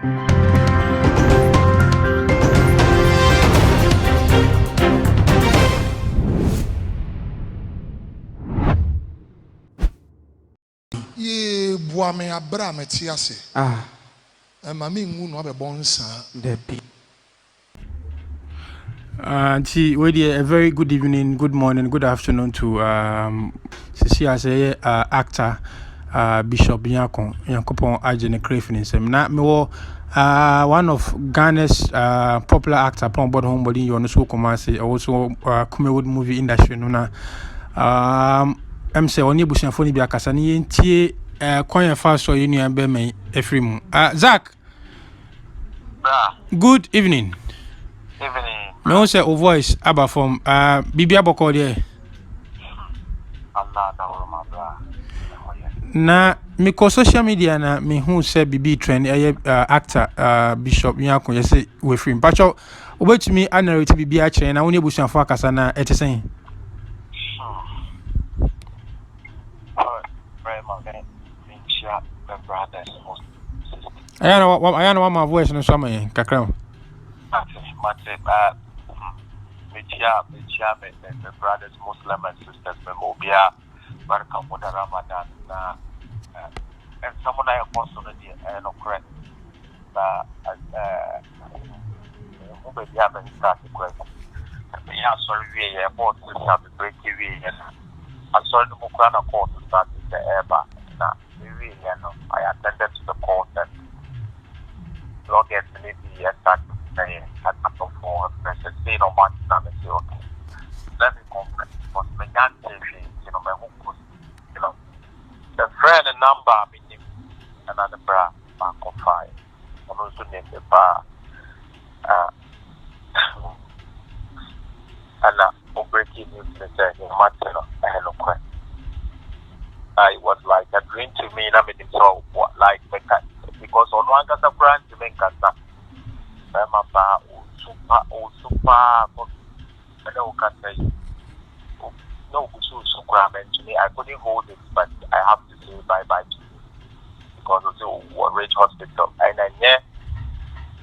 Ye boame abra metiase. Mami ngu no be bonsa. Debbie. A very good evening, good morning, good afternoon to Sisi as a actor Bishop Nyarko Yankopon Ajene Crafin in sem. Na me one of Ghana's popular actor upon board homebody you also commerce also Kumawood movie industry no na say oni busiafo ni bi akasa ni ntie kwan fa so yenu an be me efrimu. Zach. Good evening. Evening. Me won say o voice aba from Bibia Boko there. Allah da wo ma bra. Na me ko social media na me hu say Bibi trend actor Bishop Nyarko say we free. Pacho obetumi narrate Bibi a kire na woni ebusuafo akasa na etesen. Ayana wa my voice no sama yen kakra. My brothers, Muslim and sisters, Memobia, Baraka Muda Ramadan, and someone I personally no correct. Who haven't started question. Yeah, sorry, we are both to have a break TV. I'm sorry, the Mukrana court to start with the airback. Now, I attended to the court and log it maybe at that at number 4, President Say no much time and say, okay. Let me confess, because my young my home was, the friend and number, I mean, another bra, Mark of 5. I'm also named the bar. And breaking news, matter of hello. It was like a dream to me, and I mean, so what, like, because on one case of brand, you make a super. I know can say no to me. I couldn't hold it, but I have to say bye to you because of the Rage Hospital. And then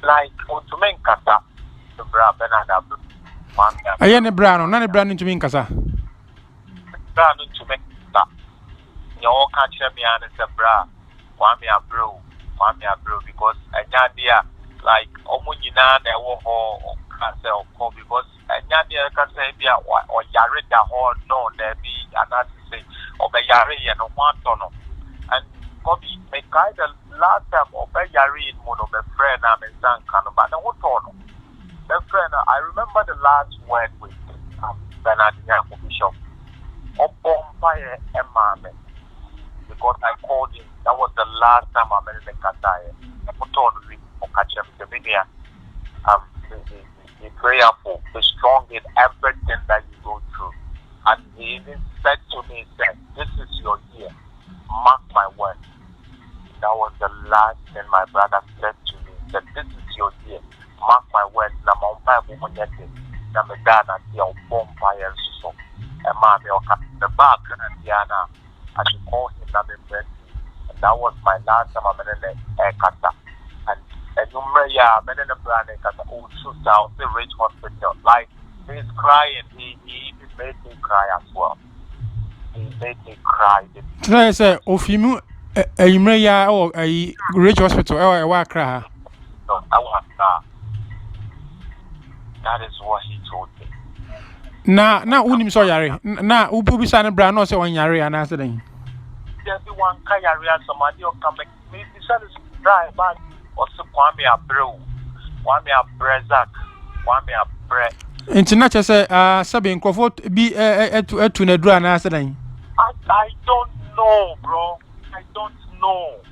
like to make kata the bra Bernard Ayane brano, none brand to me kasa. Brand to make that. You all catch me and it's a bra. Kwame Abro because I dear like Omunina they were because Nyadia can say or Yarida or no, there be another say or Yari and one tono. And Kobe make the last time of Yari in one of a friend I'm in Zankan, but I want tono. The friend I remember the last word with Bernard Nyarko Bishop or bonfire environment because I called him. That was the last time I met in Qatar. I put on for catch him the video. Be prayerful, be strong in everything that you go through. And he even said to me, this is your year. Mark my word. That was the last thing my brother said to me. That this is your year. Mark my word. The back and Diana. I should call him and that was my last time I met in Qatar. And you men in the brand also down the Rage Hospital. Like he's crying, he made me cry as well. He made me cry. Today I say Ofimu Imreya or a Rage Hospital or cry. No, I was not. That is what he told me. Na unim so yare. Na ubi sana brand no say one yare and answer then. Everyone can yare somebody or come back. Maybe is dry but also Kwame Abro, Zach, Kwame Abre. International say sabi nkofo bi etu na dru an answer then. I don't know, bro. I don't know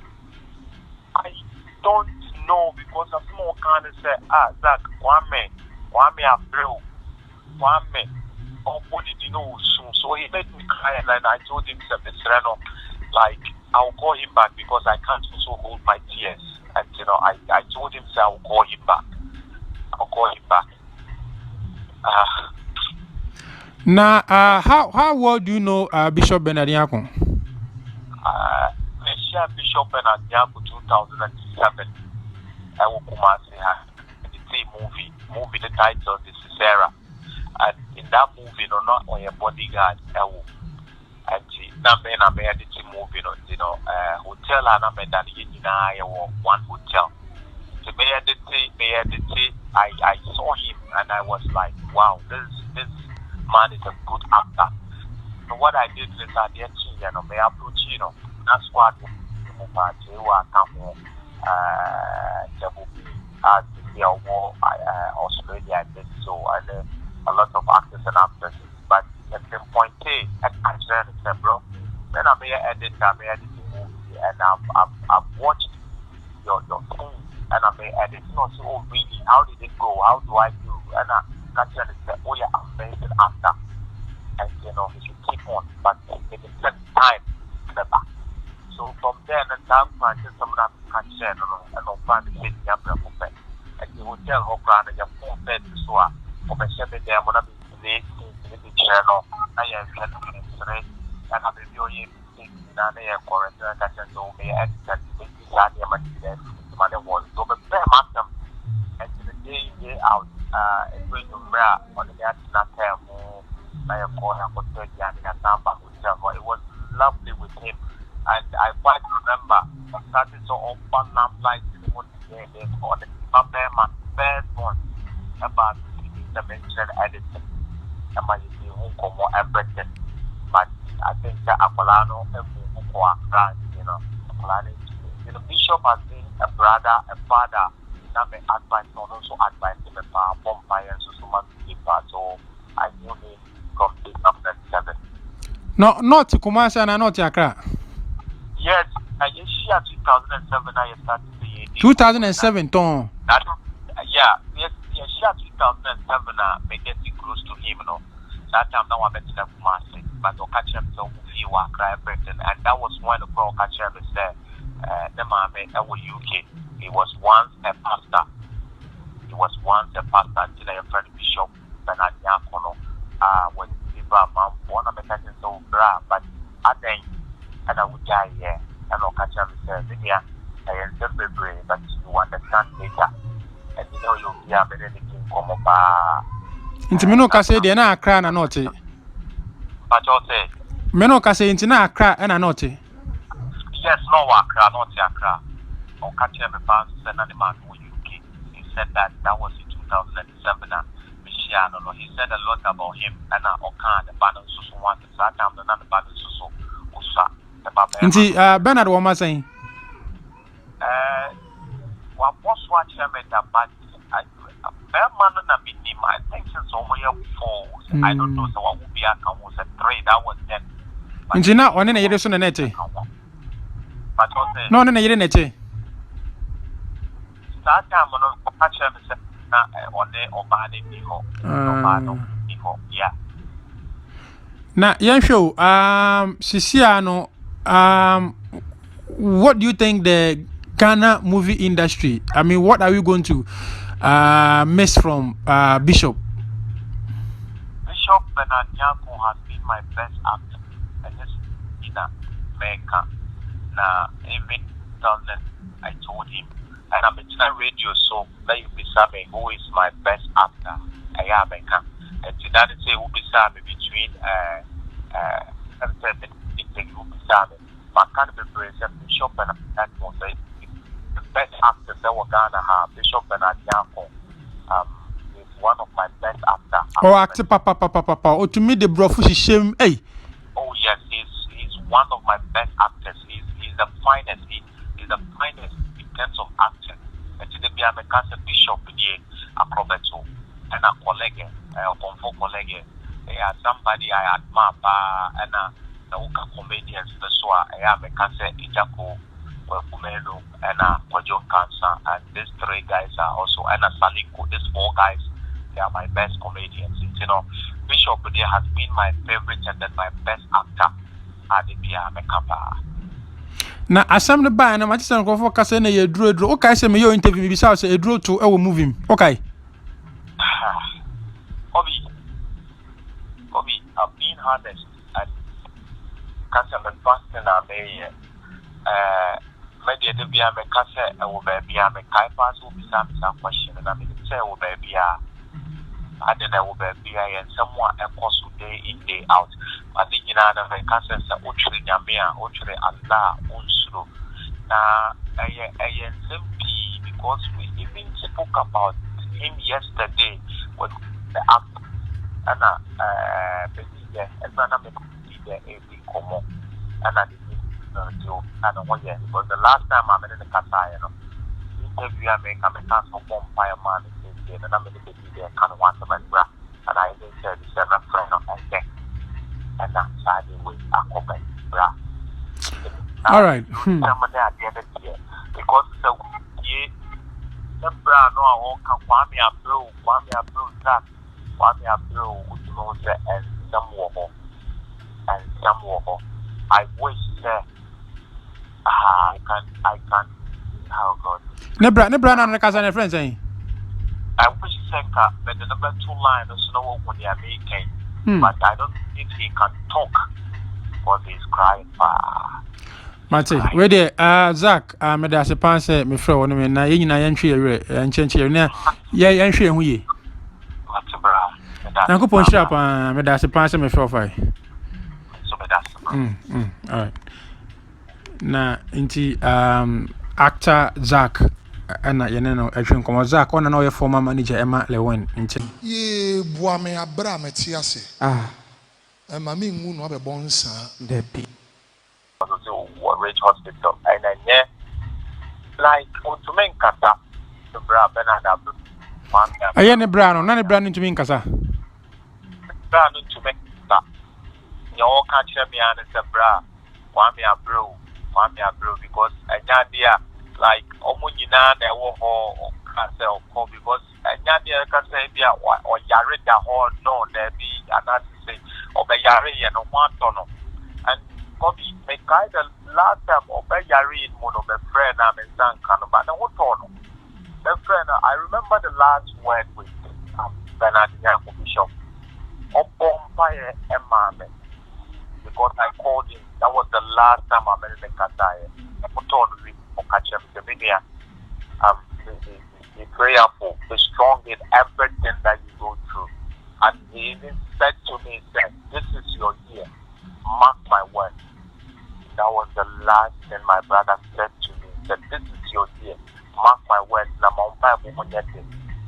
because I'm more kind of say Zach, Kwame Abre, Kwame. Oh, what did you know soon? So he made me cry and I told him like I'll call him back because I can't also hold my tears. And I told him I'll call him back. Now, how well do you know Bishop Bernard Nyarko? Bishop Bernard Nyarko 2007. I will Kumasi the same movie. The title is Sarah. And in that movie, not on your bodyguard, I will. And now I made the movie, hotel and I made that one hotel. So I saw him and I was like, wow, this man is a good actor. So what I did is I did may approach, that's what Australia I did so, and a lot of actors and actresses. But at the point I said, bro, then I may edit the movie, and I've watched your thing, and I may edit. So oh really, how did it go? How do I do? And I naturally said, oh yeah, amazing actor, and he should keep on, but it takes time. So from there, the time I just someone can share, and I'll find the kid and the hotel Hokran and your phone bed to soar. For my shepherd, there, I'm going to be the channel. I am and I'll be doing things in an air quarantine. I can do me at that money was so the fair master. And to the day out, it's going to rare on the national term. I am going to put 30 and a number hotel. It was lovely with him. And I quite remember that is so open like on the my first one about the mentioned editing. And my home everything. But I think that Apolano and Bishop has been a brother, a father. That may advise on also advise him about Bombay and so much people. So I knew him from 2007. No, not to Kumasi and not to Accra. Yes, I just 2007 I started the 2007, Tom. Yeah, yes, 2007 I get close to him, That time now I met in Kumasi, but I catch him so few everything, and that was when the pro catch him is there. The man was UK. He was once a pastor. Until I friend Bishop Bernard Nyarko, when people one of the catching so bra, but I think. And I would die here, and I'll catch up with maybe I am very brave, but you understand later. And you'll be a very king come up. Into Minoka say they're not Accra and not it. But you'll say, Minoka say into Accra and not it. Yes, no Accra, not Accra. I'll catch him about send an man who UK. He said that was in 2007. He said a lot about him and Okan, the banner so one, the Satam, the banner so. Inti Bernard wa masai wa boss watch him at but man na minimum I think since somewhere 4 I don't know so what would be a was a 3 that was 10 Inti na one na yere so na nete but no na yere nete start time no catch him na on obade bi ho yeah na yan show Sisia no what do you think the Ghana movie industry, I mean, what are we going to miss from Bishop Bernard Nyarko has been my best actor and this in America na even 2000 I told him and I'm in radio so that you be me who is my best actor I am America and to that say who be me between but can't be present Bishop and Nyarko say the best actors that were Ghana have Bishop and Nyarko is one of my best actors. Oh, actor papa. Oh, to me the bro fushi shame. Hey. Oh yes, he's one of my best actors. He's the finest. He's the finest in terms of acting. And today we have a cancer Bishop here, a Proveto, and a colleague, a Bonfo colleague. They are somebody I admire, and the comedians. So I am a cancer Ijako, Kumelo, and Kwajon Cancer, and these 3 guys are also, and Saliko. These 4 guys, they are my best comedians. Bishop there has been my favorite and then my best actor. Adibia Mekapa. Na asam the ba na mati san ko kasa na ye duro. Okay, say me your interview me bisa say e duro to e wo move him. Okay. Obi, I'm being honest. And because I'm a person, media to be a cassette or baby, I'm a kai pass will be some question, and I mean, say, oh, baby, I don't know, baby, and someone a course day in, day out. I think you know, the cassette, Uchri Yamia, Uchri Allah, Unsuru. Now, I simply because we even spoke about him yesterday with the app, and because the last time I'm in the Kasai, interview I make, I'm a council bomb fireman, and I'm in the there, kind of want to my bra, and I even said, it's a friend of my deck, and that's siding with a copain bra. All right. Because so the bra no all can Kwame Abdul that Kwame Abdul and some woman and some woman. I wish I can oh God. Nebra na kasa na friends eh. I wish Senka but the number 2 line is no when they are making. But I don't think he can talk because he's crying. Mate, we there Zach me da se pan se me frɛ won me na ye nyina ye ntwe ye enchenche na ye nhwe hu ye. Mate bra. Na ko pon shira pa me da se pan se me frɛ ofai. So me da. All right. Na inti actor Zach ana ye no ehwe nkomo Zach ona na o ye former manager Emma Lewen inti. Ye boa me abra me ti ase. Ma me ngu no abebo nsa. Depi. Rich hospital and then like to make kata the bra benada aye ne bra no na ne bra no ntumi nkasa bra no to make that your catch me and the bra kwame abro because anya dia like omunyina na wo ho kasa ko because anya dia kasa bia o yare da ho no na bi anasi say obe yare ye no wanto no and Bobby make the last time Obe Yari in Mono, my friend, I'm in San Canova. And what on? My friend, I remember the last word with Bernard Nyarko Bishop. Fire Emma, because I called him. That was the last time I met in Kataya. What on with Okachem, the media, the prayerful, the strong in everything that you go through. And he even said to me, this is your year. Mark my word. That was the last thing my brother said to me. He said, this is your year. Mark my words. I'm on fire for my dad.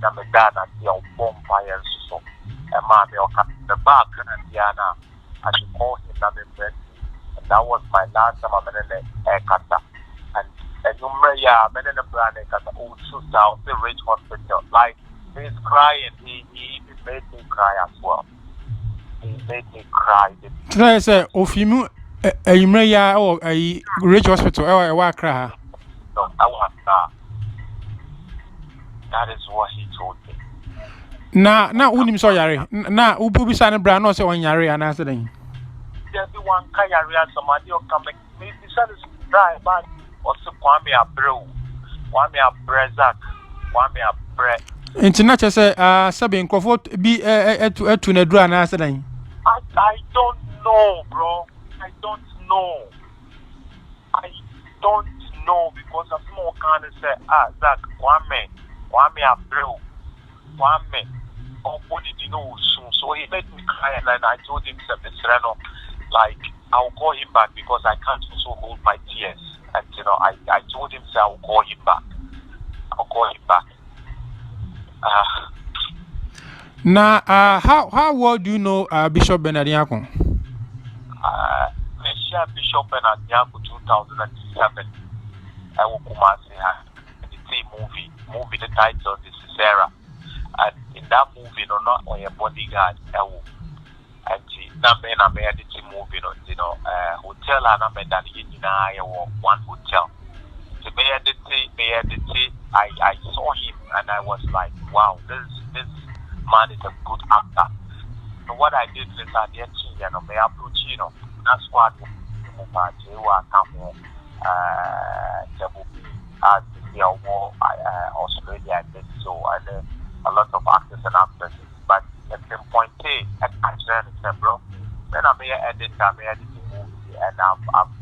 I'm a dad at the bonfire. So, the back and Diana, I should call him and that was my last time I'm in the Kata. And you may, I'm in the brand Kata, who shoots out the Rich Hospital. Like, he's crying. He made me cry as well. He made me cry. Try say, Ofimu. You may or a Rich Hospital or a Wakra. No, that is what he told me. Now, Unim so yari. Now, Ubu San Brown also on Yari and answer them. Everyone can yari somebody or come. Maybe son is dry, but also Kwame Abro, Kwame Abrezak, Kwame Abre. International say, Sabin Crawford be to Nedra and answer them. I don't know, bro. I don't know because a small kind of say, Zach, Kwame Abreu, Kwame, oh, what did you know soon? So he made me cry and I told him, like, I'll call him back because I can't also hold my tears. And, I told him, I'll call him back. Now, how well do you know Bishop Bernard Nyarko? Bishop Bernard Nyarko 2007. I will Kumasi the movie. The title is Sarah, and in that movie, not on your bodyguard. And na made the movie, hotel and I made that one hotel. The I saw him and I was like, wow, this man is a good actor. So what I did is I did may approach that's what Australia did so, and a lot of actors and actresses. But at some point, I can't bro. Then I may edit the movie, and I've